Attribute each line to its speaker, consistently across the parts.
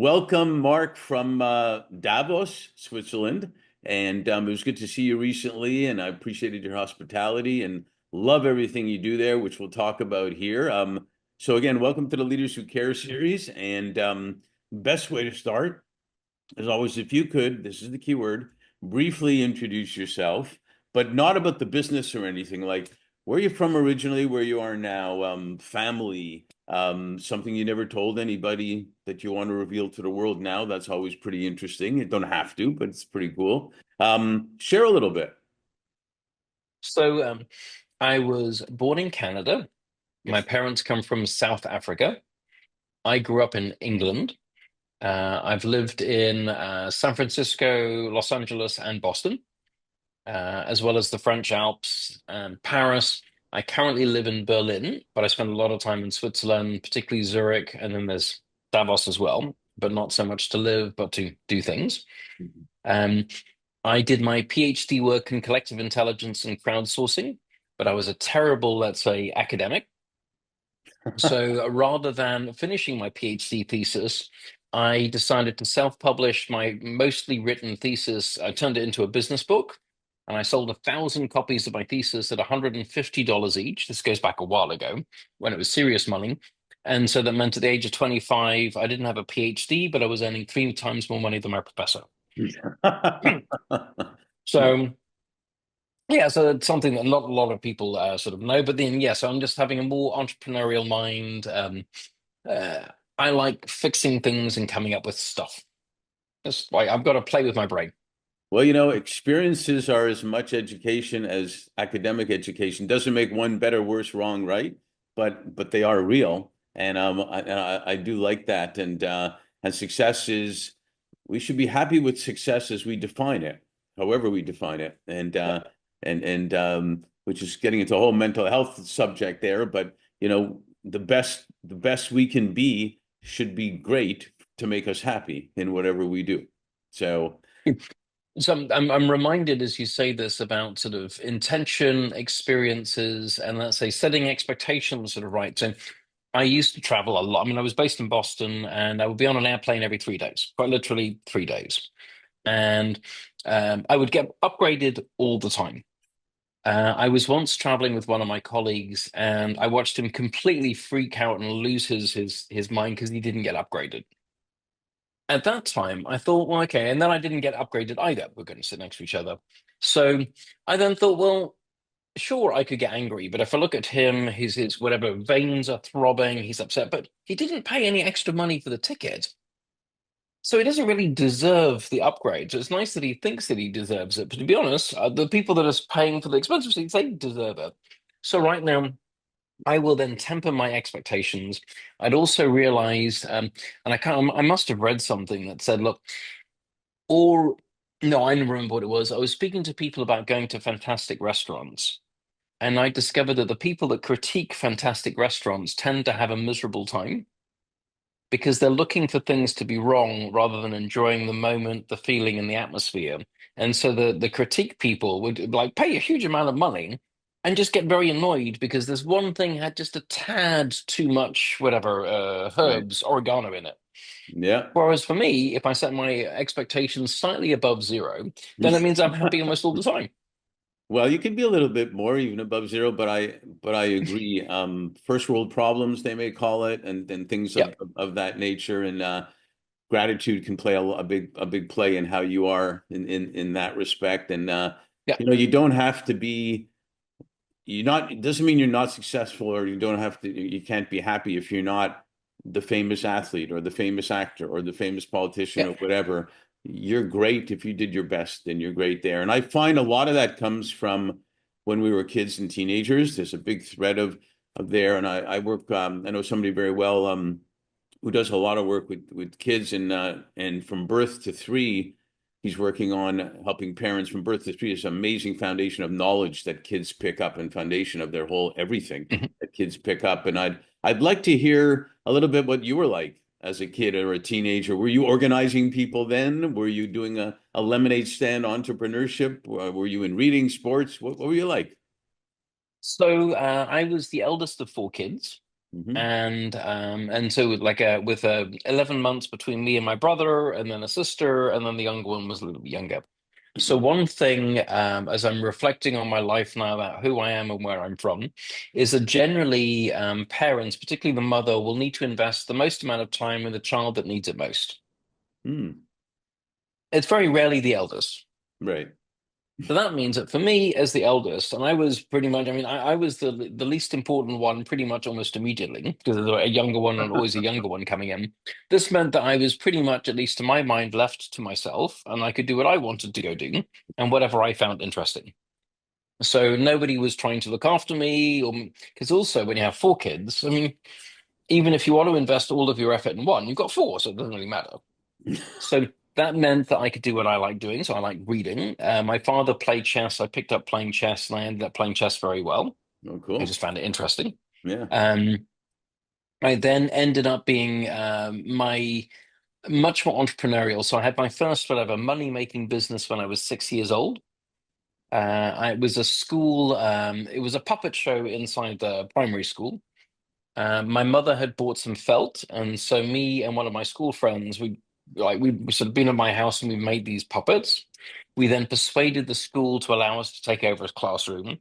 Speaker 1: Welcome, Mark, from Davos, Switzerland. And it was good to see you recently, and I appreciated your hospitality and love everything you do there, which we'll talk about here. So again, welcome to the Leaders Who Care series. And best way to start, as always, if you could, this is the key word, briefly introduce yourself, but not about the business or anything. Like, where are you from originally, where you are now, family, something you never told anybody that you want to reveal to the world now. That's always pretty interesting. You don't have to, but it's pretty cool. Share a little bit.
Speaker 2: So I was born in Canada. My
Speaker 1: Yes.
Speaker 2: parents come from South Africa. I grew up in England. I've lived in San Francisco, Los Angeles, and Boston, as well as the French Alps and Paris. I currently live in Berlin, but I spend a lot of time in Switzerland, particularly Zurich, and then there's Davos as well, but not so much to live, but to do things.
Speaker 1: Mhm.
Speaker 2: Um, I did my PhD work in collective intelligence and crowdsourcing, but I was a terrible, let's say, academic. So rather than finishing my PhD thesis, I decided to self-publish my mostly written thesis. I turned it into a business book, and I sold 1,000 copies of my thesis at $150 each. This goes back a while ago when it was serious money. And so that meant at the age of 25, I didn't have a PhD, but I was earning 3 times more money than my professor. So yeah, so it's something that not a lot of people sort of know. But then, yeah, so I'm just having a more entrepreneurial mind. Uh, I like fixing things and coming up with stuff. Just like I've got to play with my brain.
Speaker 1: Well, experiences are as much education as academic education. Doesn't make one better, worse, wrong, right? But they are real, and I do like that. And success is, we should be happy with success as we define it, however we define it,
Speaker 2: Yeah.
Speaker 1: and which is getting into a whole mental health subject there. But the best we can be should be great to make us happy in whatever we do. So.
Speaker 2: So I'm reminded as you say this about sort of intention, experiences, and let's say setting expectations sort of right. So I used to travel a lot. I mean, I was based in Boston, and I would be on an airplane every 3 days, quite literally 3 days. And I would get upgraded all the time. I was once traveling with one of my colleagues, and I watched him completely freak out and lose his mind because he didn't get upgraded. At that time, I thought, well, okay, and then I didn't get upgraded either. We're going to sit next to each other. So I then thought, well, sure, I could get angry, but if I look at him, his whatever veins are throbbing, he's upset, but he didn't pay any extra money for the ticket. So he doesn't really deserve the upgrade. So it's nice that he thinks that he deserves it. But to be honest, the people that are paying for the expensive seats, they deserve it. So right now, I will then temper my expectations. I'd also realized, and I must have read something that said, look, or no, I don't remember what it was. I was speaking to people about going to fantastic restaurants, and I discovered that the people that critique fantastic restaurants tend to have a miserable time because they're looking for things to be wrong rather than enjoying the moment, the feeling, and the atmosphere. And so the critique people would like pay a huge amount of money and just get very annoyed because this one thing had just a tad too much whatever
Speaker 1: Right.
Speaker 2: herbs, oregano in it.
Speaker 1: Yeah.
Speaker 2: Whereas for me, if I set my expectations slightly above zero, then it means I'm happy almost all the time.
Speaker 1: Well, you can be a little bit more even above zero, but I agree. First world problems, they may call it, and things
Speaker 2: Yeah,
Speaker 1: of that nature. And gratitude can play a big play in how you are in that respect. And
Speaker 2: yeah,
Speaker 1: you don't have to be. You're not. It doesn't mean you're not successful, or you don't have to. You can't be happy if you're not the famous athlete or the famous actor or the famous politician
Speaker 2: yeah.
Speaker 1: or whatever. You're great if you did your best, and you're great there. And I find a lot of that comes from when we were kids and teenagers. There's a big thread of there, and I work. I know somebody very well who does a lot of work with kids, and from birth to three. He's working on helping parents from birth to three. This amazing foundation of knowledge that kids pick up, and foundation of their whole everything
Speaker 2: Mhm.
Speaker 1: that kids pick up. And I'd like to hear a little bit what you were like as a kid or a teenager. Were you organizing people then? Were you doing a lemonade stand entrepreneurship? Were you in reading, sports? What were you like?
Speaker 2: So I was the eldest of four kids.
Speaker 1: Hmm.
Speaker 2: And so with 11 months between me and my brother, and then a sister, and then the younger one was a little bit younger. So one thing, as I'm reflecting on my life now about who I am and where I'm from, is that generally parents, particularly the mother, will need to invest the most amount of time in the child that needs it most.
Speaker 1: Mm.
Speaker 2: It's very rarely the eldest.
Speaker 1: Right.
Speaker 2: So that means that for me, as the eldest, and I was pretty much, I mean, I was the least important one pretty much almost immediately because there was a younger one and always a younger one coming in. This meant that I was pretty much, at least to my mind, left to myself, and I could do what I wanted to go do and whatever I found interesting. So nobody was trying to look after me, or because also when you have four kids, I mean, even if you want to invest all of your effort in one, you've got four, so it doesn't really matter. So that meant that I could do what I like doing. So I like reading. My father played chess. I picked up playing chess, and I ended up playing chess very well.
Speaker 1: Oh,
Speaker 2: I
Speaker 1: cool.
Speaker 2: just found it interesting.
Speaker 1: Yeah.
Speaker 2: Um, I then ended up being my much more entrepreneurial. So I had my first whatever money-making business when I was 6 years old. I was a school. It was a puppet show inside the primary school. My mother had bought some felt, and so me and one of my school friends, we sort of been at my house and we made these puppets. We then persuaded the school to allow us to take over a classroom.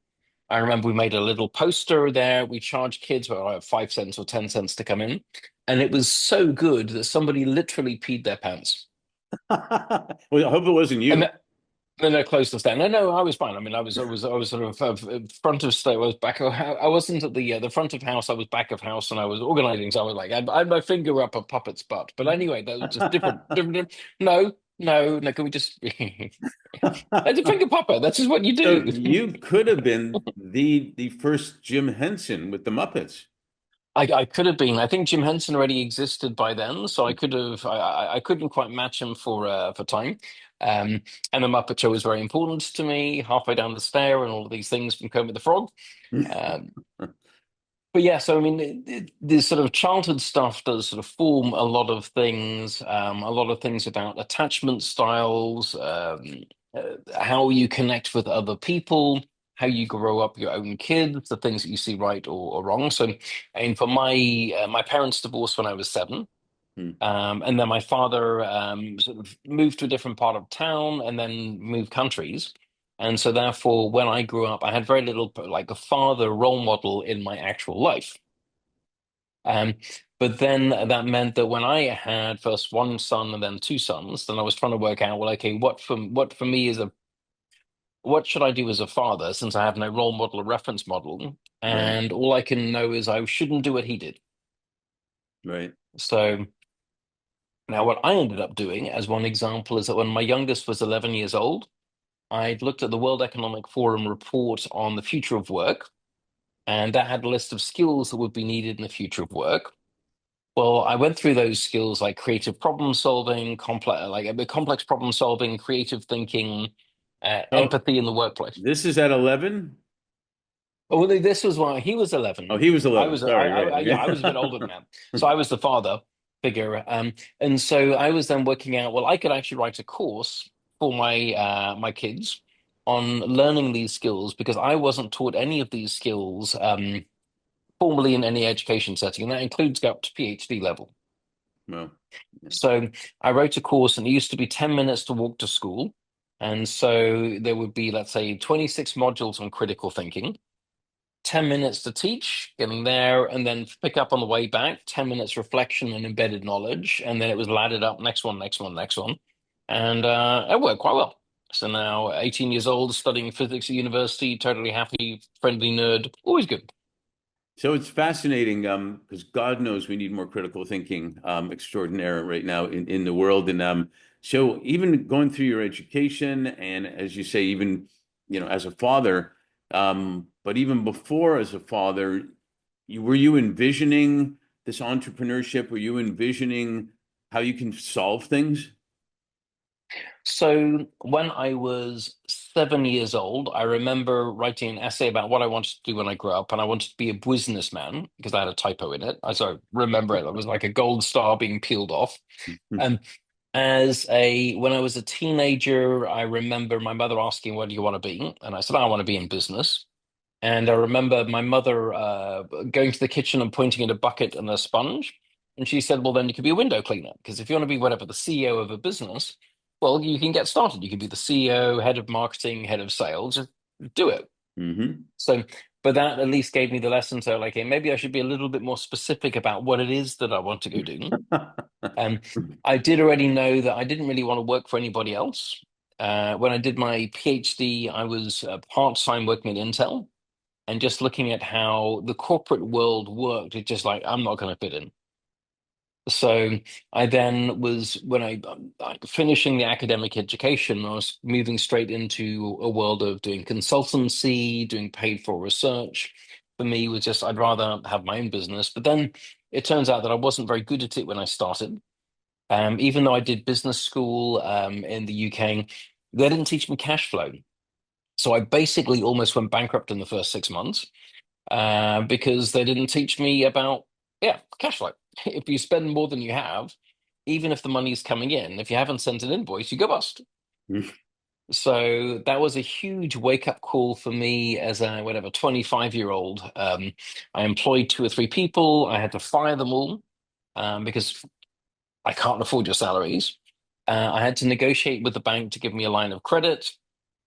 Speaker 2: I remember we made a little poster there. We charged kids about 5 cents or 10 cents to come in, and it was so good that somebody literally peed their pants.
Speaker 1: Well, I hope it wasn't
Speaker 2: And
Speaker 1: you.
Speaker 2: then they closed us down. No, no, I was fine. I mean, I was sort of front of state. I was back. I wasn't at the front of house. I was back of house, and I was organizing. So I was like, I had my finger up a puppet's butt. But anyway, that was just different. No, no, no. Can we just? It's a finger puppet. That's just what you
Speaker 1: So
Speaker 2: do.
Speaker 1: you could have been the first Jim Henson with the Muppets.
Speaker 2: I could have been. I think Jim Henson already existed by then, so I could have. I couldn't quite match him for time. Um, and the Muppet Show was very important to me. Halfway down the stair, and all of these things from Kermit the Frog. Um, but yeah, so I mean, this sort of childhood stuff does sort of form a lot of things about attachment styles, how you connect with other people, how you grow up your own kids, the things that you see right or wrong. So, I mean, for my parents divorced when I was 7.
Speaker 1: Hmm.
Speaker 2: And then my father sort of moved to a different part of town and then moved countries. And so, therefore, when I grew up, I had very little like a father role model in my actual life. Um, but then that meant that when I had first one son and then two sons, then I was trying to work out, well, okay, what for me is a what should I do as a father since I have no role model or reference model,
Speaker 1: Right.
Speaker 2: and all I can know is I shouldn't do what he did.
Speaker 1: Right.
Speaker 2: So. Now, what I ended up doing, as one example, is that when my youngest was 11 years old, I'd looked at the World Economic Forum report on the future of work, and that had a list of skills that would be needed in the future of work. Well, I went through those skills like creative problem solving, complex problem solving, creative thinking,
Speaker 1: Oh,
Speaker 2: empathy in the workplace.
Speaker 1: this is at 11?
Speaker 2: Oh, well, this was when he was
Speaker 1: Oh,
Speaker 2: 11.
Speaker 1: he was
Speaker 2: I
Speaker 1: 11.
Speaker 2: was,
Speaker 1: Sorry. Right.
Speaker 2: yeah, I was a bit older than that. So I was the father figure. And so I was then working out, well, I could actually write a course for my kids on learning these skills because I wasn't taught any of these skills formally in any education setting, and that includes go up to PhD level.
Speaker 1: Well,
Speaker 2: So I wrote a course, and it used to be 10 minutes to walk to school. And so there would be, let's say, 26 modules on critical thinking. 10 minutes to teach, getting there, and then pick up on the way back, 10 minutes reflection and embedded knowledge. And then it was laddered up, next one, next one, next one. And it worked quite well. So now, 18 years old, studying physics at university, totally happy, friendly nerd, always good.
Speaker 1: so it's fascinating because God knows we need more critical thinking extraordinaire right now in the world. And so even going through your education and as you say, even as a father, but even before as a father, were you envisioning this entrepreneurship? Were you envisioning how you can solve things?
Speaker 2: So when I was 7 years old, I remember writing an essay about what I wanted to do when I grew up, and I wanted to be a businessman because I had a typo in it. I remember it. It was like a gold star being peeled off. Um, when I was a teenager, I remember my mother asking, "What do you want to be?" And I said, "I want to be in business." And I remember my mother going to the kitchen and pointing at a bucket and a sponge. And she said, well, then you could be a window cleaner. Because if you want to be whatever, the CEO of a business, well, you can get started. You can be the CEO, head of marketing, head of sales. Just do it.
Speaker 1: Hmm.
Speaker 2: So, but that at least gave me the lesson. So, like, hey, maybe I should be a little bit more specific about what it is that I want to go do. Um, I did already know that I didn't really want to work for anybody else. When I did my PhD, I was part-time working at Intel and just looking at how the corporate world worked. It's just like, I'm not going to fit in. So I then was, when like, finishing the academic education, I was moving straight into a world of doing consultancy, doing paid for research. For me, was just, I'd rather have my own business. But then it turns out that I wasn't very good at it when I started. Even though I did business school in the UK, they didn't teach me cash flow. So I basically almost went bankrupt in the first 6 months because they didn't teach me about, yeah, cash flow. If you spend more than you have, even if the money's coming in, if you haven't sent an invoice, you go bust. So that was a huge wake up call for me as a whatever 25-year-old. I employed two or three people. I had to fire them all because I can't afford your salaries. I had to negotiate with the bank to give me a line of credit.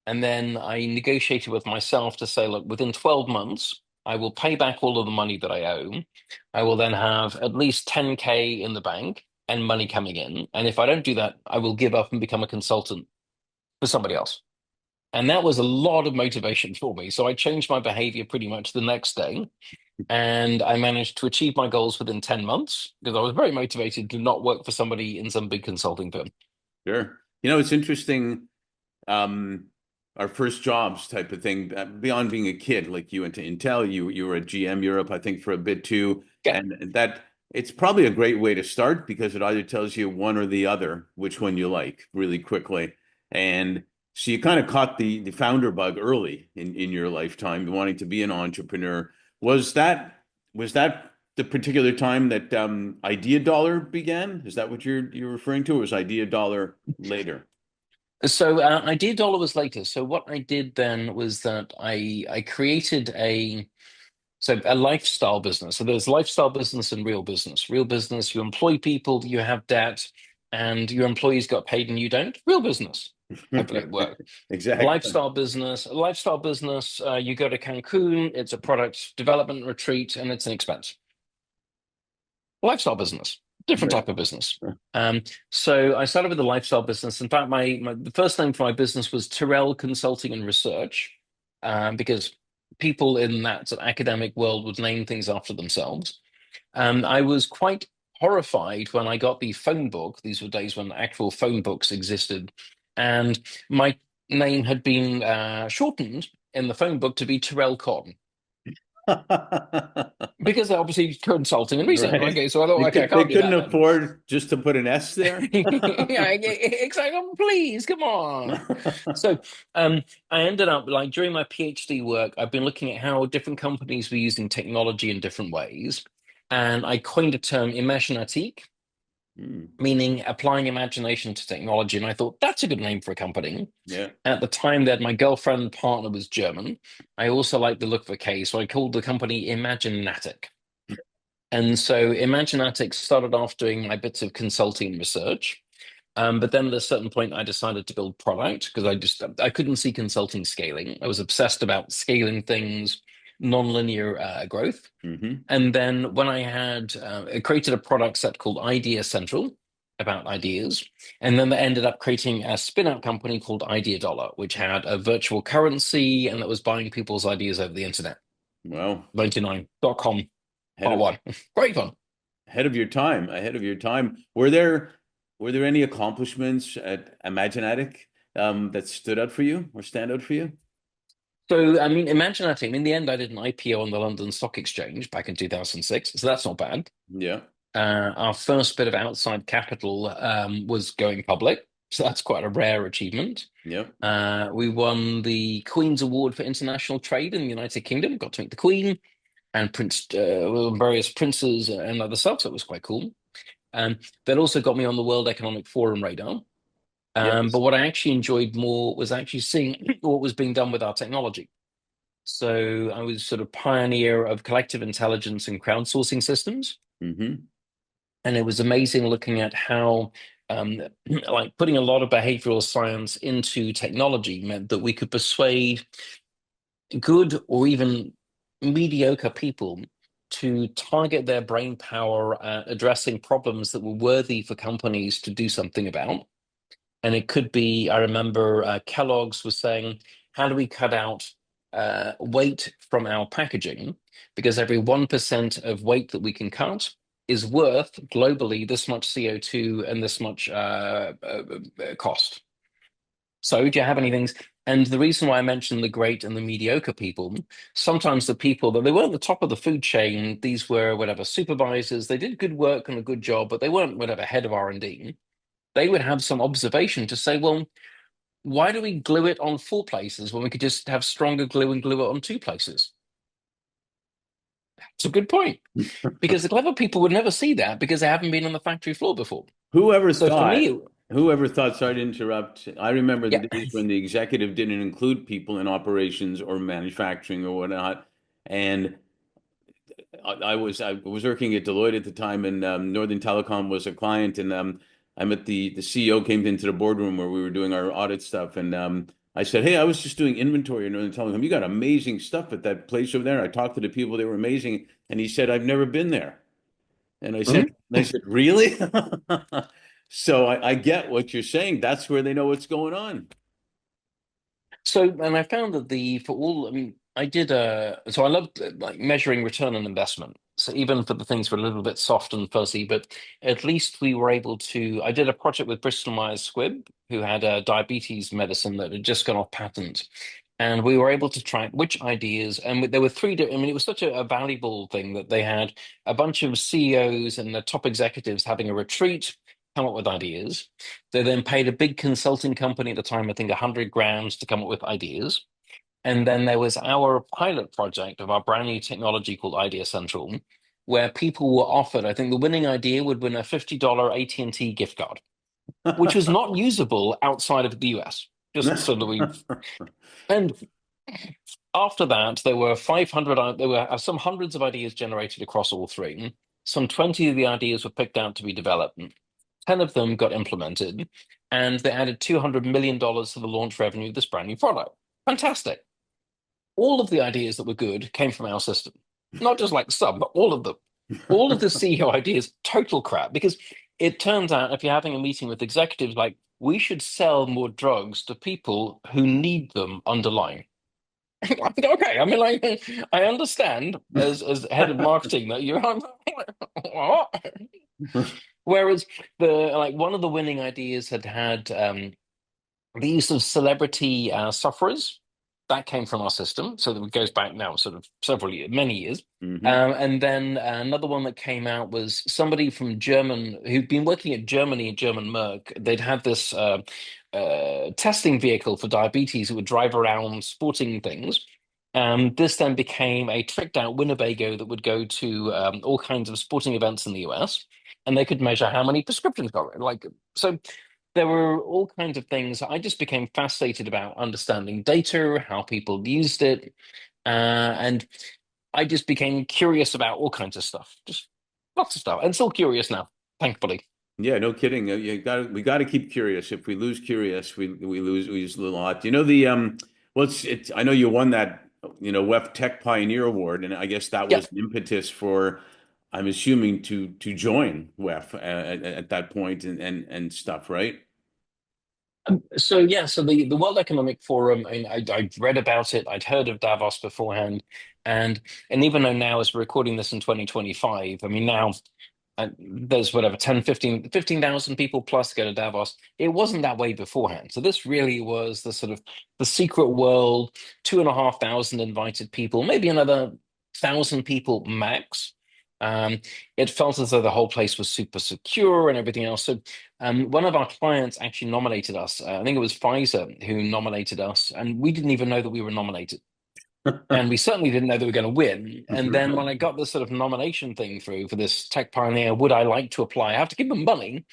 Speaker 2: And then I negotiated with myself to say, look, within 12 months, I will pay back all of the money that I owe. I will then have at least 10K in the bank and money coming in. And if I don't do that, I will give up and become a consultant for somebody else. And that was a lot of motivation for me. So I changed my behavior pretty much the next day. And I managed to achieve my goals within 10 months because I was very motivated to not work for somebody in some big consulting firm.
Speaker 1: Sure. It's interesting. Um, our first jobs type of thing, beyond being a kid, like you went to Intel, you were at GM Europe, I think, for a bit too.
Speaker 2: Yeah.
Speaker 1: And that it's probably a great way to start because it either tells you one or the other, which one you like really quickly. And so you kind of caught the founder bug early in your lifetime, wanting to be an entrepreneur. Was that the particular time that Idea Dollar began? Is that what you're referring to, or was Idea Dollar later?
Speaker 2: So Idea Dollar was later. So what I did then was that I created a lifestyle business. So there's lifestyle business and real business. Real business, you employ people, you have debt, and your employees got paid and you don't. Real business. Hopefully it worked.
Speaker 1: Exactly.
Speaker 2: Lifestyle business. You go to Cancun. It's a product development retreat, and it's an expense. Lifestyle business, different
Speaker 1: Right.
Speaker 2: type of business. So I started with the lifestyle business. In fact, the first name for my business was Turrell Consulting and Research, because people in that sort of academic world would name things after themselves. I was quite horrified when I got the phone book. These were days when actual phone books existed, and my name had been shortened in the phone book to be Turrell Cotton. Because they're obviously consulting and research.
Speaker 1: Right.
Speaker 2: Okay, so I thought, okay, I
Speaker 1: They
Speaker 2: can't be
Speaker 1: couldn't
Speaker 2: that then.
Speaker 1: afford just to put an S there.
Speaker 2: Yeah, exactly. Please, come on. So, I ended up like during my PhD work, I've been looking at how different companies were using technology in different ways, and I coined a term imaginatique,
Speaker 1: Hmm.
Speaker 2: meaning applying imagination to technology. And I thought that's a good name for a company.
Speaker 1: Yeah.
Speaker 2: At the time that my girlfriend partner was German, I also liked the look of a K, so I called the company Imaginatic. And so Imaginatics started off doing my bits of consulting and research. But then at a certain point, I decided to build product because I couldn't see consulting scaling. I was obsessed about scaling things, nonlinear growth.
Speaker 1: Hmm.
Speaker 2: And then when I created a product set called Idea Central about ideas, and then that ended up creating a spin-out company called Idea Dollar, which had a virtual currency and that was buying people's ideas over the internet.
Speaker 1: Well,
Speaker 2: 99.com
Speaker 1: ahead
Speaker 2: part
Speaker 1: of
Speaker 2: one. Great fun.
Speaker 1: ahead of your time. Ahead of your time. Were there any accomplishments at Imaginatic that stood out for you or stand out for you?
Speaker 2: So, I mean, imagine that team. In the end, I did an IPO on the London Stock Exchange back in 2006. So that's not bad.
Speaker 1: Yeah.
Speaker 2: Our first bit of outside capital was going public. So that's quite a rare achievement.
Speaker 1: Yeah.
Speaker 2: We won the Queen's Award for International Trade in the United Kingdom. Got to meet the Queen and various princes and other stuff. So it was quite cool. Um, that also got me on the World Economic Forum radar. But
Speaker 1: Yes.
Speaker 2: what I actually enjoyed more was actually seeing what was being done with our technology. So I was sort of pioneer of collective intelligence and crowdsourcing systems.
Speaker 1: Hmm.
Speaker 2: And it was amazing looking at how like putting a lot of behavioral science into technology meant that we could persuade good or even mediocre people to target their brain power at addressing problems that were worthy for companies to do something about. And it could be, I remember Kellogg's was saying, how do we cut out weight from our packaging? Because every 1% of weight that we can cut is worth globally this much CO2 and this much cost. So, do you have any things? And the reason why I mentioned the great and the mediocre people, sometimes the people that they weren't the top of the food chain, these were whatever supervisors, they did good work and a good job, but they weren't whatever head of R&D. They would have some observation to say, well, why do we glue it on four places when we could just have stronger glue and glue it on two places? It's a good point because the clever people would never see that because they haven't been on the factory floor before.
Speaker 1: Whoever
Speaker 2: So for
Speaker 1: thought,
Speaker 2: me,
Speaker 1: whoever thought, sorry to interrupt. I remember the
Speaker 2: yeah.
Speaker 1: days when the executive didn't include people in operations or manufacturing or whatnot. And I was working at Deloitte at the time, and Northern Telecom was a client, and I met the CEO came into the boardroom where we were doing our audit stuff, and I said, "Hey, I was just doing inventory at Northern Telecom. You got amazing stuff at that place over there." I talked to the people; they were amazing, and he said, "I've never been there." And
Speaker 2: Mhm.
Speaker 1: I said, "Really?" So I get what you're saying. That's where they know what's going on.
Speaker 2: So, and I found that for all, I mean, I did, so I loved like measuring return on investment. So even for the things that were a little bit soft and fuzzy, but at least we were able to, I did a project with Bristol Myers Squibb, who had a diabetes medicine that had just gone off patent. And we were able to track which ideas, and there were three, I mean, it was such a valuable thing that they had a bunch of CEOs and the top executives having a retreat, come up with ideas. They then paid a big consulting company at the time, I think 100 grand to come up with ideas. And then there was our pilot project of our brand new technology called Idea Central, where people were offered, I think the winning idea would win a $50 AT&T gift card, which was not usable outside of the US. Just so that we, and after that, there were 500, there were some hundreds of ideas generated across all three. Some 20 of the ideas were picked out to be developed. 10 of them got implemented, and they added $200 million to the launch revenue of this brand new product. Fantastic. All of the ideas that were good came from our system, not just like some, but all of them. All of the CEO ideas, total crap, because it turns out if you're having a meeting with executives, like we should sell more drugs to people who need them underlying. Okay, I mean, like, I understand as head of marketing that you're what? Whereas the like one of the winning ideas had the use of celebrity sufferers that came from our system, so that it goes back now sort of several years, many years.
Speaker 1: Hmm.
Speaker 2: And then another one that came out was somebody from German who'd been working at Germany, German Merck. They'd had this testing vehicle for diabetes that would drive around sporting things. This then became a tricked out Winnebago that would go to all kinds of sporting events in the US, and they could measure how many prescriptions got like so. There were all kinds of things. I just became fascinated about understanding data, how people used it, and I just became curious about all kinds of stuff, just lots of stuff, and still curious now, thankfully.
Speaker 1: Yeah, no kidding. We got to keep curious. If we lose curious, we lose a lot. You know the well, it's I know you won that WEF Tech Pioneer Award, and I guess that
Speaker 2: Yeah.
Speaker 1: was an impetus for, I'm assuming, to join WEF at that point and stuff, right?
Speaker 2: So yeah, so the World Economic Forum. I mean, I'd read about it. I'd heard of Davos beforehand, and even though now as we're recording this in 2025, I mean now there's whatever 10 15,000 people plus go to Davos. It wasn't that way beforehand, so this really was the sort of the secret world. 2,500 invited people, maybe another 1,000 people max. um, it felt as though the whole place was super secure and everything else. So one of our clients actually nominated us. I think it was Pfizer who nominated us, and we didn't even know that we were nominated, and we certainly didn't know they were going to win. And then when I got this sort of nomination thing through for this Tech Pioneer, would I like to apply? I have to give them money.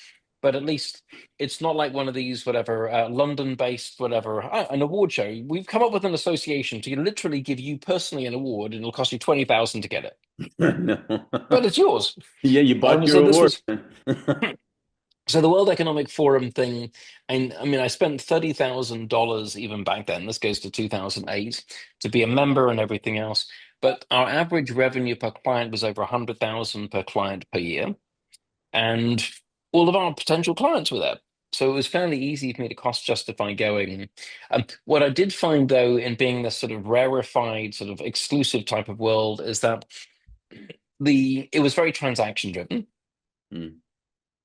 Speaker 2: but at least it's not like one of these whatever London-based whatever an award show. We've come up with an association to literally give you personally an award, and it'll cost you 20,000 to get it,
Speaker 1: No.
Speaker 2: but it's yours.
Speaker 1: Yeah, you bought your
Speaker 2: So this
Speaker 1: award.
Speaker 2: was so the World Economic Forum thing. And I mean, I spent $30,000 even back then. This goes to 2008 to be a member and everything else. But our average revenue per client was over 100,000 per client per year, and all of our potential clients were there. So it was fairly easy for me to cost justify going. What I did find, though, in being this sort of rarefied, sort of exclusive type of world, is that it was very transaction driven.
Speaker 1: Mm,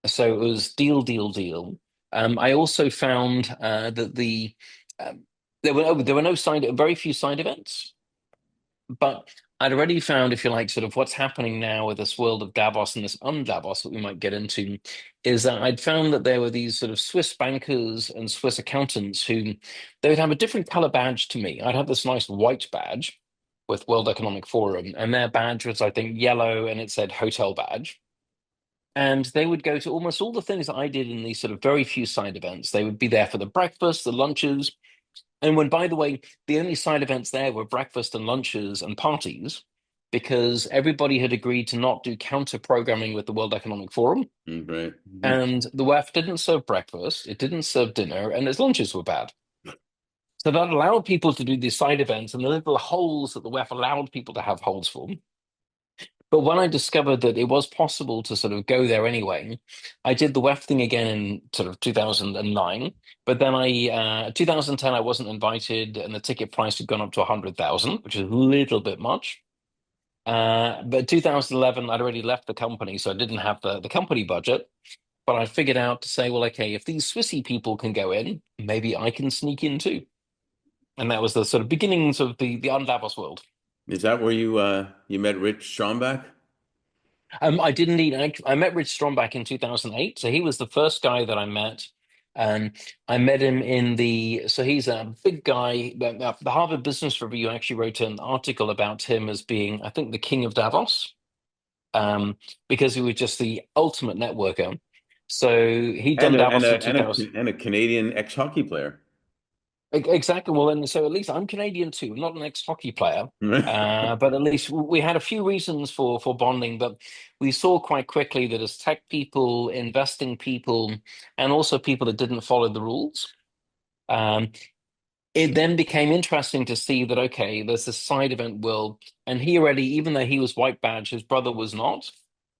Speaker 2: So it was deal, deal, deal. I also found that there were no very few side events. But I'd already found, if you like, sort of what's happening now with this world of Davos and this unDavos that we might get into, is that I'd found that there were these sort of Swiss bankers and Swiss accountants who they would have a different color badge to me. I'd have this nice white badge with World Economic Forum, and their badge was, I think, yellow and it said hotel badge. And they would go to almost all the things that I did in these sort of very few side events. They would be there for the breakfast, the lunches, and when, by the way, the only side events there were breakfast and lunches and parties, because everybody had agreed to not do counter programming with the World Economic Forum.
Speaker 1: right.
Speaker 2: And the WEF didn't serve breakfast, it didn't serve dinner, and its lunches were bad. So that allowed people to do these side events and the little holes that the WEF allowed people to have holes for. But when I discovered that it was possible to sort of go there anyway, I did the WEF thing again in sort of 2009. But then 2010, I wasn't invited, and the ticket price had gone up to 100,000, which is a little bit much. But 2011, I'd already left the company, so I didn't have the company budget. But I figured out to say, well, okay, if these Swissy people can go in, maybe I can sneak in too. And that was the sort of beginnings of the unDavos world.
Speaker 1: Is that where you met Rich Stromback?
Speaker 2: I didn't need. I met Rich Strom back in 2008, so he was the first guy that I met. I met him in the. So he's a big guy. The Harvard Business Review actually wrote an article about him as being, I think, the king of Davos, because he was just the ultimate networker. So he'd
Speaker 1: And
Speaker 2: done
Speaker 1: a and
Speaker 2: Davos in
Speaker 1: a and
Speaker 2: 2000.
Speaker 1: a and a Canadian ex-hockey player.
Speaker 2: Exactly. Well, and so at least I'm Canadian too. I'm not an ex-hockey player, but at least we had a few reasons for bonding. But we saw quite quickly that as tech people, investing people, and also people that didn't follow the rules, um, it then became interesting to see that okay, there's this side event world, and he already, even though he was white badge, his brother was not.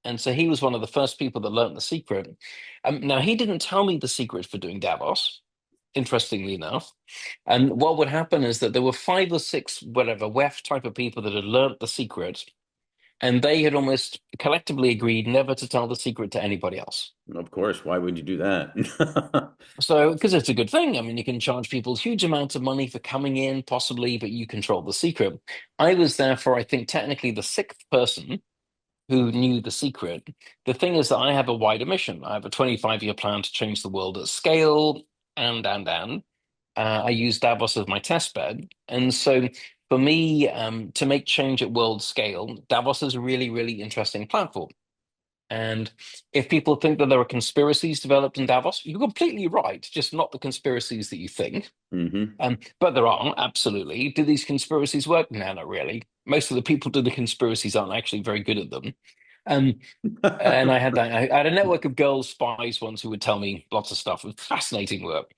Speaker 2: And so he was one of the first people that learned the secret. Now, he didn't tell me the secret for doing Davos, interestingly enough. And what would happen is that there were five or six, whatever, WEF type of people that had learnt the secret, and they had almost collectively agreed never to tell the secret to anybody else.
Speaker 1: Of course, why would you do that?
Speaker 2: So, because it's a good thing. I mean, you can charge people huge amounts of money for coming in, possibly, but you control the secret. I was therefore, I think, technically the sixth person who knew the secret. The thing is that I have a wider mission. I have a 25-year plan to change the world at scale, and. I use Davos as my test bed. And so for me, to make change at world scale, Davos is a really, really interesting platform. And if people think that there are conspiracies developed in Davos, you're completely right, just not the conspiracies that you think.
Speaker 1: Hmm.
Speaker 2: But there are, absolutely. Do these conspiracies work? No, not really. Most of the people do the conspiracies aren't actually very good at them. Um, and I had that. I had a network of girls spies once who would tell me lots of stuff. It was fascinating work.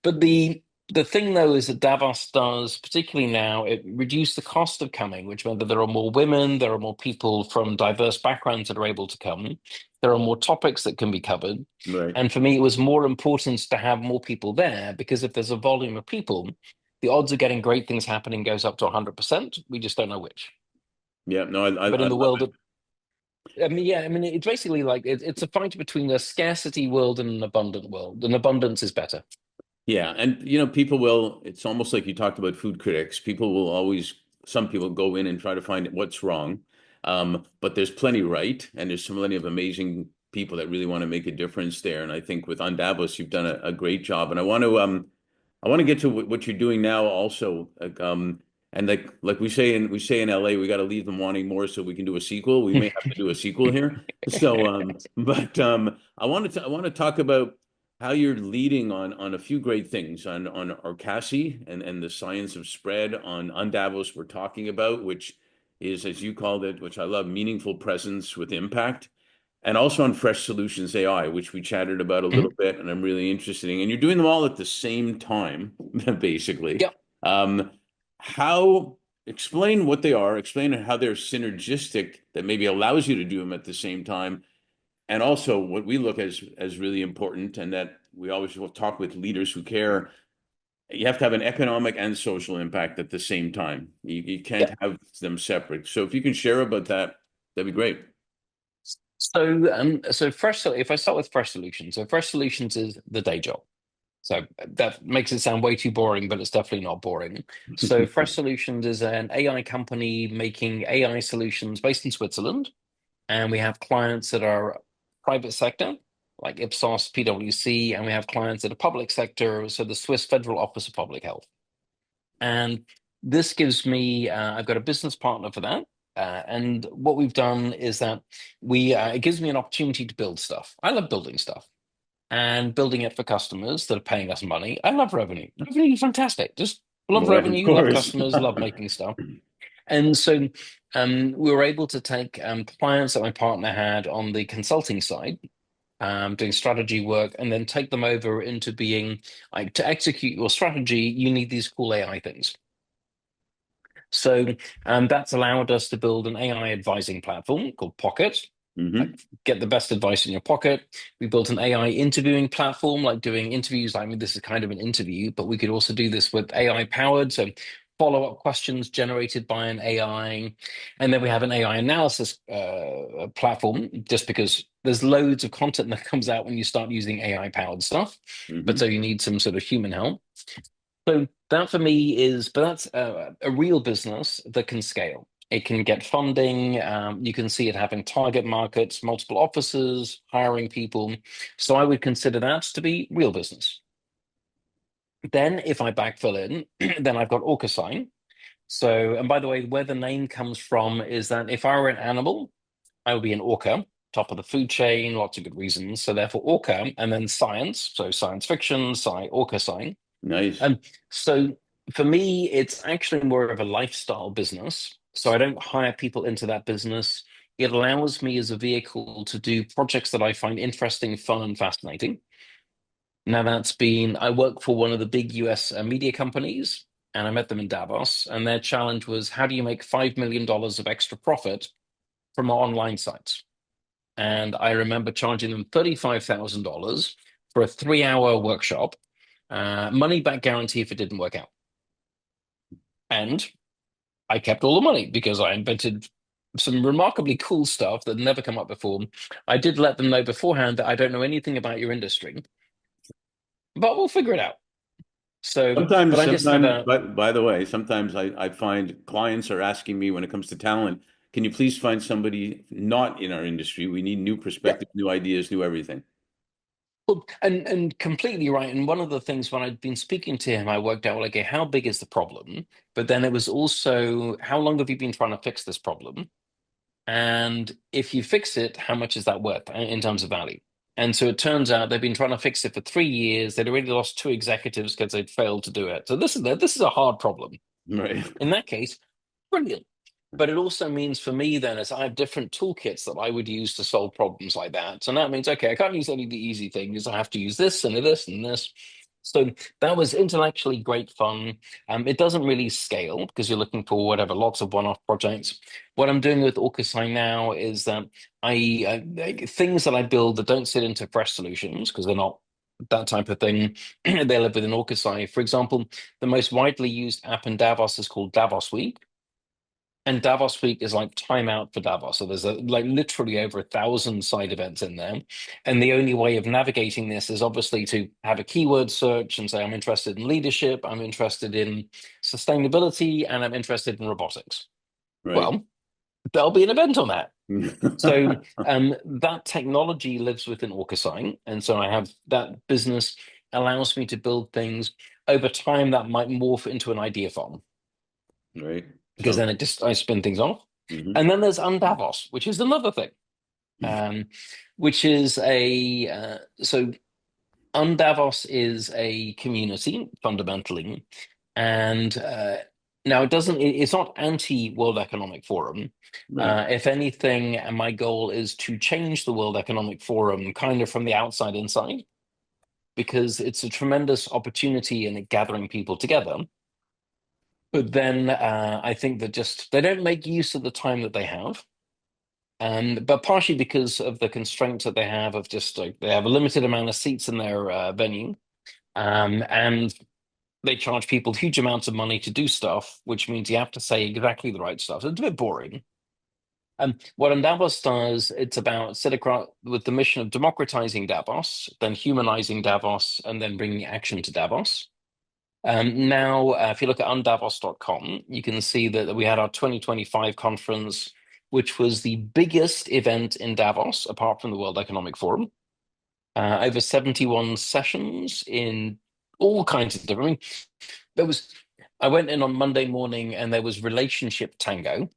Speaker 2: But the thing though is that Davos does, particularly now, it reduced the cost of coming, which meant that there are more women, there are more people from diverse backgrounds that are able to come. There are more topics that can be covered.
Speaker 1: Right.
Speaker 2: And for me, it was more important to have more people there because if there's a volume of people, the odds of getting great things happening goes up to 100%. We just don't know which.
Speaker 1: Yeah, no,
Speaker 2: But
Speaker 1: I
Speaker 2: in the
Speaker 1: love
Speaker 2: world
Speaker 1: it.
Speaker 2: of I mean, yeah, I mean, it's basically like it's a fight between a scarcity world and an abundant world. And abundance is better.
Speaker 1: Yeah, and people will, it's almost like you talked about food critics. People will always, some people go in and try to find what's wrong. But there's plenty right, and there's so many of amazing people that really want to make a difference there. And I think with unDavos, you've done a great job. And I want to get to what you're doing now also. Like, And like we say in LA, we got to leave them wanting more so we can do a sequel. We may have to do a sequel here. So, but I want to talk about how you're leading on a few great things on Orcasi and the science of spread on unDavos we're talking about, which is, as you called it, which I love, meaningful presence with impact, and also on Fresh Solutions AI, which we chatted about a little
Speaker 2: Mhm.
Speaker 1: bit, and I'm really interested in. And you're doing them all at the same time, basically.
Speaker 2: Yeah.
Speaker 1: Um, how explain what they are, explain how they're synergistic that maybe allows you to do them at the same time, and also what we look as really important, and that we always will talk with leaders who care. You have to have an economic and social impact at the same time. You can't
Speaker 2: Yeah.
Speaker 1: have them separate. So if you can share about that, that'd be great.
Speaker 2: So Fresh, if I start with Fresh Solutions, so Fresh Solutions is the day job. So that makes it sound way too boring, but it's definitely not boring. So Fresh Solutions is an AI company making AI solutions based in Switzerland, and we have clients that are private sector, like Ipsos, PwC, and we have clients that are public sector, so the Swiss Federal Office of Public Health. And this gives me, I've got a business partner for that. And what we've done is that it gives me an opportunity to build stuff. I love building stuff and building it for customers that are paying us money. I love revenue. Revenue is fantastic. Just love
Speaker 1: Right, of
Speaker 2: revenue, love
Speaker 1: course.
Speaker 2: customers, love making stuff. And so we were able to take clients that my partner had on the consulting side, doing strategy work, and then take them over into being like to execute your strategy, you need these cool AI things. So that's allowed us to build an AI advising platform called Pocket. Like
Speaker 1: Hmm.
Speaker 2: get the best advice in your pocket. We built an AI interviewing platform, like doing interviews. I mean, this is kind of an interview, but we could also do this with AI powered. So follow-up questions generated by an AI. And then we have an AI analysis platform, just because there's loads of content that comes out when you start using AI powered stuff. But
Speaker 1: Hmm.
Speaker 2: so you need some sort of human help. So that for me is, but that's a real business that can scale. It can get funding. You can see it having target markets, multiple offices, hiring people. So I would consider that to be real business. Then if I backfill in, then I've got OrcaSign. So, and by the way, where the name comes from is that if I were an animal, I would be an orca, top of the food chain, lots of good reasons. So therefore orca, and then science, so science fiction, OrcaSign.
Speaker 1: Nice.
Speaker 2: Um, so for me, it's actually more of a lifestyle business. So I don't hire people into that business. It allows me as a vehicle to do projects that I find interesting, fun, and fascinating. Now I work for one of the big US media companies, and I met them in Davos, and their challenge was, how do you make $5 million of extra profit from online sites? And I remember charging them $35,000 for a 3-hour workshop, money back guarantee if it didn't work out. And I kept all the money because I invented some remarkably cool stuff that had never come up before. I did let them know beforehand that I don't know anything about your industry, but we'll figure it out. So, but
Speaker 1: Sometimes,
Speaker 2: I just had
Speaker 1: sometimes,
Speaker 2: a,
Speaker 1: but by the way, sometimes I find clients are asking me when it comes to talent, can you please find somebody not in our industry? We need new
Speaker 2: yeah,
Speaker 1: perspective, new ideas, new everything.
Speaker 2: well, and completely right. And one of the things when I'd been speaking to him, I worked out, like, okay, how big is the problem? But then it was also, how long have you been trying to fix this problem? And if you fix it, how much is that worth in terms of value? And so it turns out they've been trying to fix it for 3 years. They'd already lost two executives because they'd failed to do it. So this is a hard problem.
Speaker 1: Right.
Speaker 2: In that case, brilliant. But it also means for me then is I have different toolkits that I would use to solve problems like that. So that means, okay, I can't use any of the easy things. I have to use this and this and this. So that was intellectually great fun. It doesn't really scale because you're looking for whatever, lots of one-off projects. What I'm doing with OrcaSign now is that things that I build that don't sit into Fresh Solutions because they're not that type of thing, they live within OrcaSign. For example, the most widely used app in Davos is called Davos Week. And Davos Week is like timeout for Davos. So there's like literally over 1,000 side events in there. And the only way of navigating this is obviously to have a keyword search and say, I'm interested in leadership, I'm interested in sustainability, and I'm interested in robotics.
Speaker 1: Right.
Speaker 2: Well, there'll be an event on that. So that technology lives within OrcaSign. And so I have that business allows me to build things over time that might morph into an idea farm.
Speaker 1: Right.
Speaker 2: because
Speaker 1: So,
Speaker 2: then I spin things off.
Speaker 1: mhm.
Speaker 2: And then there's unDavos, which is another thing, um, which is so unDavos is a community fundamentally, and now it's not anti-World Economic Forum.
Speaker 1: Right.
Speaker 2: If anything, my goal is to change the World Economic Forum kind of from the outside inside, because it's a tremendous opportunity in gathering people together. But then I think that just they don't make use of the time that they have. But partially because of the constraints that they have of just like they have a limited amount of seats in their venue, and they charge people huge amounts of money to do stuff, which means you have to say exactly the right stuff. So it's a bit boring. What Davos does, it's about with the mission of democratizing Davos, then humanizing Davos, and then bringing action to Davos. Now, if you look at undavos.com, you can see that we had our 2025 conference, which was the biggest event in Davos, apart from the World Economic Forum. Over 71 sessions in all kinds of different. I mean, there was. I went in on Monday morning, and there was relationship tango.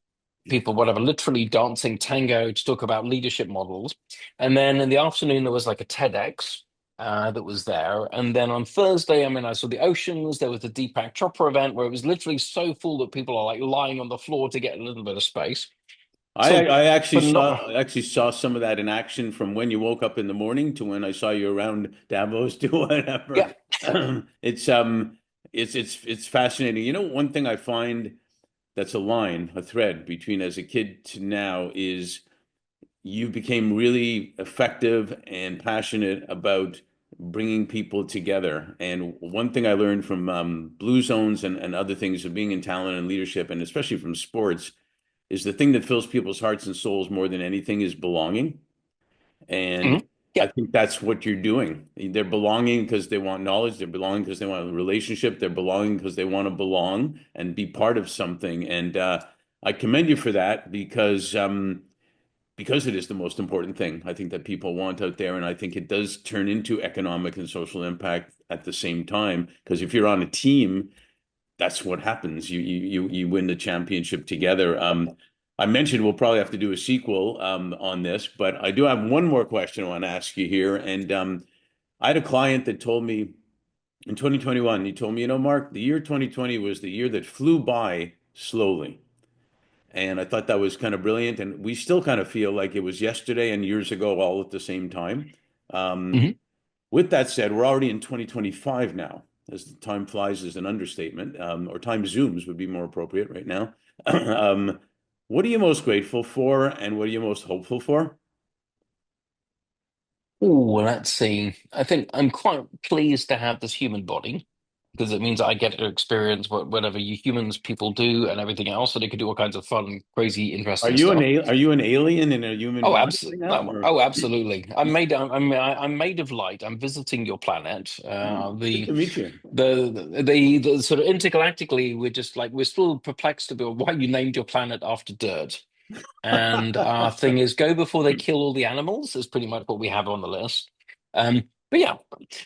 Speaker 2: People, whatever, literally dancing tango to talk about leadership models. And then in the afternoon, there was like a TEDx that was there. And then on Thursday, I mean, I saw the oceans. There was the Deepak Chopra event where it was literally so full that people are like lying on the floor to get a little bit of space. So,
Speaker 1: I actually
Speaker 2: but not.
Speaker 1: saw some of that in action from when you woke up in the morning to when I saw you around Davos to whatever.
Speaker 2: Yeah.
Speaker 1: It's it's fascinating. You know, one thing I find that's a line, a thread between as a kid to now is you became really effective and passionate about bringing people together. And one thing I learned from Blue Zones and other things of being in talent and leadership, and especially from sports, is the thing that fills people's hearts and souls more than anything is belonging. And
Speaker 2: Mhm.
Speaker 1: I
Speaker 2: Yeah.
Speaker 1: think that's what you're doing. They're belonging because they want knowledge. They're belonging because they want a relationship. They're belonging because they want to belong and be part of something. And I commend you for that because it is the most important thing I think that people want out there. And I think it does turn into economic and social impact at the same time. Because if you're on a team, that's what happens. You win the championship together. I mentioned we'll probably have to do a sequel on this, but I do have one more question I want to ask you here. And I had a client that told me in 2021, he told me, you know, Mark, the year 2020 was the year that flew by slowly. And I thought that was kind of brilliant. And we still kind of feel like it was yesterday and years ago all at the same time. Um,
Speaker 2: Mhm.
Speaker 1: with that said, we're already in 2025 now, as the time flies is an understatement, or time zooms would be more appropriate right now. um, what are you most grateful for, and what are you most hopeful for?
Speaker 2: Oh, let's see. I think I'm quite pleased to have this human body because it means I get to experience whatever you humans people do and everything else, and they can do all kinds of fun, crazy, interesting stuff.
Speaker 1: Are you an alien in a human
Speaker 2: Oh,
Speaker 1: body right
Speaker 2: absolutely.
Speaker 1: now?
Speaker 2: No,
Speaker 1: Or
Speaker 2: oh, absolutely. I'm made of light. I'm visiting your planet.
Speaker 1: good to meet you.
Speaker 2: The sort of intergalactically, we're still perplexed about why you named your planet after dirt. And our thing is go before they kill all the animals is pretty much what we have on the list. But yeah,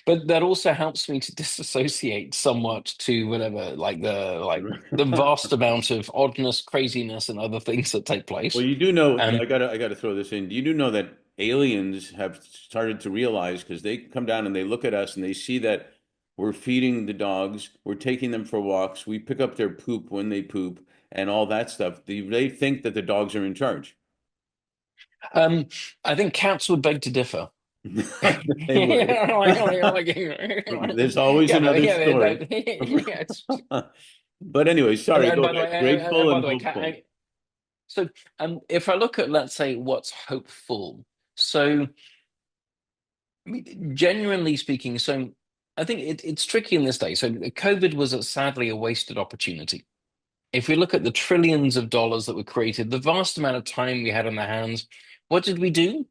Speaker 2: but that also helps me to disassociate somewhat to whatever, the vast amount of oddness, craziness, and other things that take
Speaker 1: Well,
Speaker 2: place.
Speaker 1: you do know,
Speaker 2: Um,
Speaker 1: I gotta throw this in. You do know that aliens have started to realize because they come down and they look at us and they see that we're feeding the dogs, we're taking them for walks, we pick up their poop when they poop and all that stuff. They think that the dogs are in charge.
Speaker 2: um, I think cats would beg to differ.
Speaker 1: They would.
Speaker 2: Yeah,
Speaker 1: There's always
Speaker 2: but
Speaker 1: another
Speaker 2: yeah,
Speaker 1: story.
Speaker 2: yeah.
Speaker 1: But anyway, sorry,
Speaker 2: And
Speaker 1: go
Speaker 2: by the
Speaker 1: ahead.
Speaker 2: way,
Speaker 1: Grateful
Speaker 2: by
Speaker 1: and
Speaker 2: the way,
Speaker 1: hopeful.
Speaker 2: if I look at, let's say, what's hopeful, so I mean, genuinely speaking, so I think it's tricky in this day. So COVID was sadly a wasted opportunity. If we look at the trillions of dollars that were created, the vast amount of time we had on our hands, what did we do?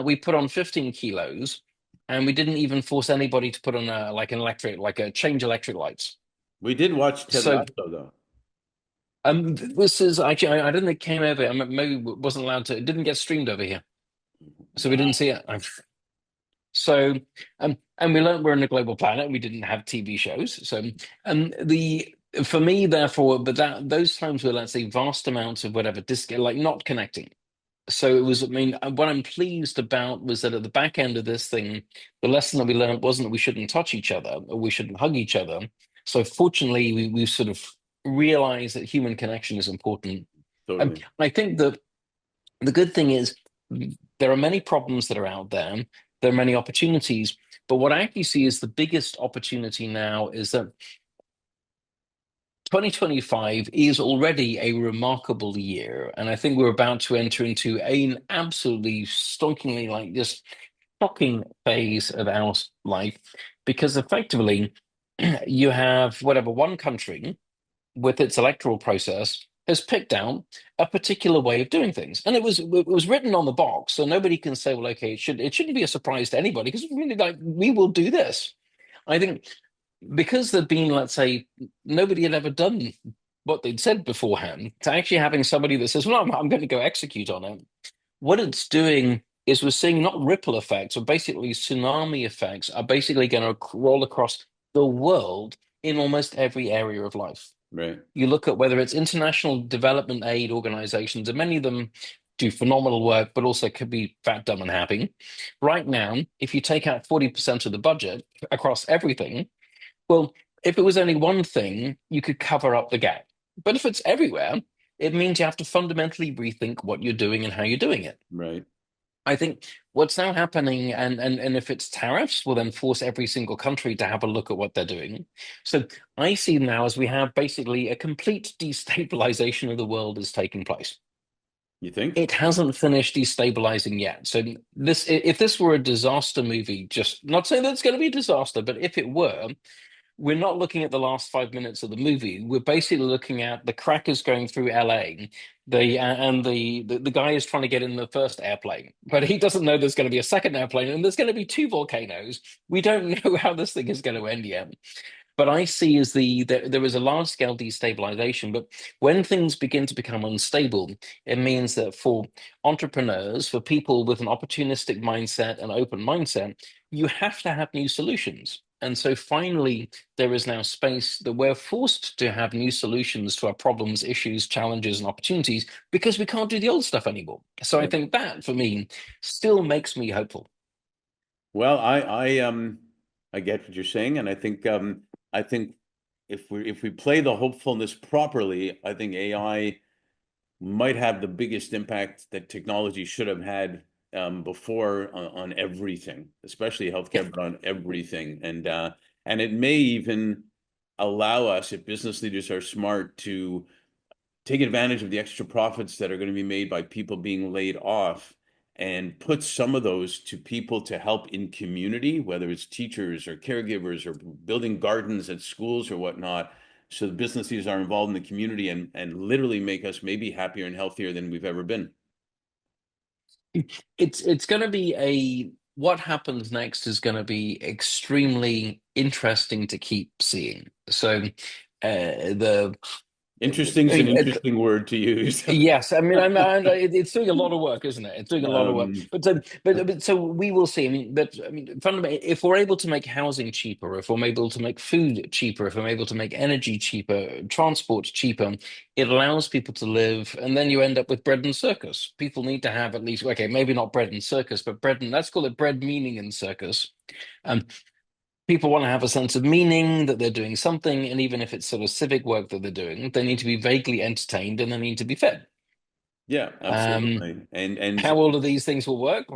Speaker 2: We put on 15 kilos, and we didn't even force anybody to put on like a change electric lights.
Speaker 1: We did watch Ted
Speaker 2: So
Speaker 1: Lasso though.
Speaker 2: this is actually I don't think it came over. Maybe wasn't allowed to. It didn't get streamed over here, so we didn't
Speaker 1: Wow.
Speaker 2: see it. And we learned we're in a global planet. We didn't have TV shows, so the For me, therefore, but that those times were, let's say, vast amounts of whatever, like not connecting. So it was, I mean, what I'm pleased about was that at the back end of this thing, the lesson that we learned wasn't that we shouldn't touch each other or we shouldn't hug each other. So fortunately, we sort of realized that human connection is important.
Speaker 1: Totally.
Speaker 2: I think that the good thing is there are many problems that are out there. There are many opportunities. But what I actually see is the biggest opportunity now is that 2025 is already a remarkable year, and I think we're about to enter into an absolutely stonkingly, like, just shocking phase of our life, because effectively you have whatever one country with its electoral process has picked out a particular way of doing things, and it was written on the box, so nobody can say, well, okay, it shouldn't be a surprise to anybody because really, like, we will do this. I think because there'd been, let's say, nobody had ever done what they'd said beforehand, to actually having somebody that says, well, I'm going to go execute on it. What it's doing is we're seeing not ripple effects, or basically tsunami effects are basically going to roll across the world in almost every area of life.
Speaker 1: Right.
Speaker 2: You look at whether it's international development aid organizations, and many of them do phenomenal work, but also could be fat, dumb, and happy. Right now, if you take out 40% of the budget across everything, well, if it was only one thing, you could cover up the gap. But if it's everywhere, it means you have to fundamentally rethink what you're doing and how you're doing it.
Speaker 1: Right.
Speaker 2: I think what's now happening, and if it's tariffs, will then force every single country to have a look at what they're doing. So I see now as we have basically a complete destabilization of the world is taking place.
Speaker 1: You think?
Speaker 2: It hasn't finished destabilizing yet. So this, if this were a disaster movie, just not saying that it's going to be a disaster, but if it were, we're not looking at the last 5 minutes of the movie. We're basically looking at the crackers going through LA. The guy is trying to get in the first airplane, but he doesn't know there's going to be a second airplane and there's going to be two volcanoes. We don't know how this thing is going to end yet. But I see as there is a large scale destabilization. But when things begin to become unstable, it means that for entrepreneurs, for people with an opportunistic mindset and open mindset, you have to have new solutions. And so finally, there is now space that we're forced to have new solutions to our problems, issues, challenges, and opportunities because we can't do the old stuff anymore. So I
Speaker 1: Right.
Speaker 2: think that, for me, still makes me hopeful.
Speaker 1: Well, I get what you're saying, and I think if we play the hopefulness properly, I think AI might have the biggest impact that technology should have had before on everything, especially
Speaker 2: Yeah.
Speaker 1: healthcare, but on everything. And it may even allow us, if business leaders are smart, to take advantage of the extra profits that are going to be made by people being laid off and put some of those to people to help in community, whether it's teachers or caregivers or building gardens at schools or whatnot. So the business leaders are involved in the community and literally make us maybe happier and healthier than we've ever been.
Speaker 2: It's going to be what happens next is going to be extremely interesting to keep seeing. So the
Speaker 1: Interesting
Speaker 2: I
Speaker 1: is an
Speaker 2: mean,
Speaker 1: interesting word to use.
Speaker 2: yes, I mean, it's doing a lot of work, isn't it? It's doing a lot of work.
Speaker 1: um,
Speaker 2: But so we will see. I mean, fundamentally, if we're able to make housing cheaper, if we're able to make food cheaper, if we're able to make energy cheaper, transport cheaper, it allows people to live, and then you end up with bread and circus. People need to have at least, okay, maybe not bread and circus, but bread and let's call it bread, meaning, and circus. Um, People want to have a sense of meaning that they're doing something, and even if it's sort of civic work that they're doing, they need to be vaguely entertained and they need to be fed.
Speaker 1: yeah,
Speaker 2: Um,
Speaker 1: absolutely. And
Speaker 2: how all of these things will work?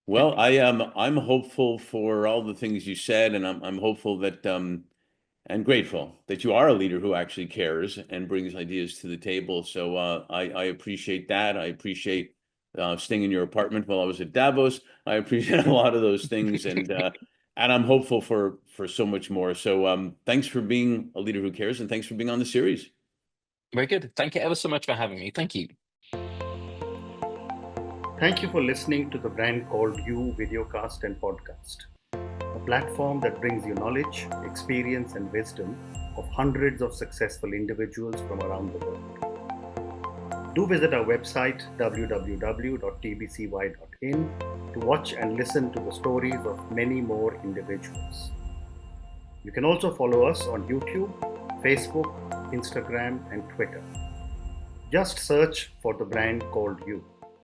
Speaker 1: well, I'm hopeful for all the things you said, and I'm hopeful that and grateful that you are a leader who actually cares and brings ideas to the table. So I appreciate that. I appreciate staying in your apartment while I was at Davos. I appreciate a lot of those things, and I'm hopeful for so much more. So thanks for being a leader who cares, and thanks for being on the series.
Speaker 2: Very good. Thank you ever so much for having me. Thank you.
Speaker 3: Thank you for listening to the brand called You Videocast and Podcast, a platform that brings you knowledge, experience, and wisdom of hundreds of successful individuals from around the world. Do visit our website www.tbcy.in to watch and listen to the stories of many more individuals. You can also follow us on YouTube, Facebook, Instagram, and Twitter. Just search for the brand called You.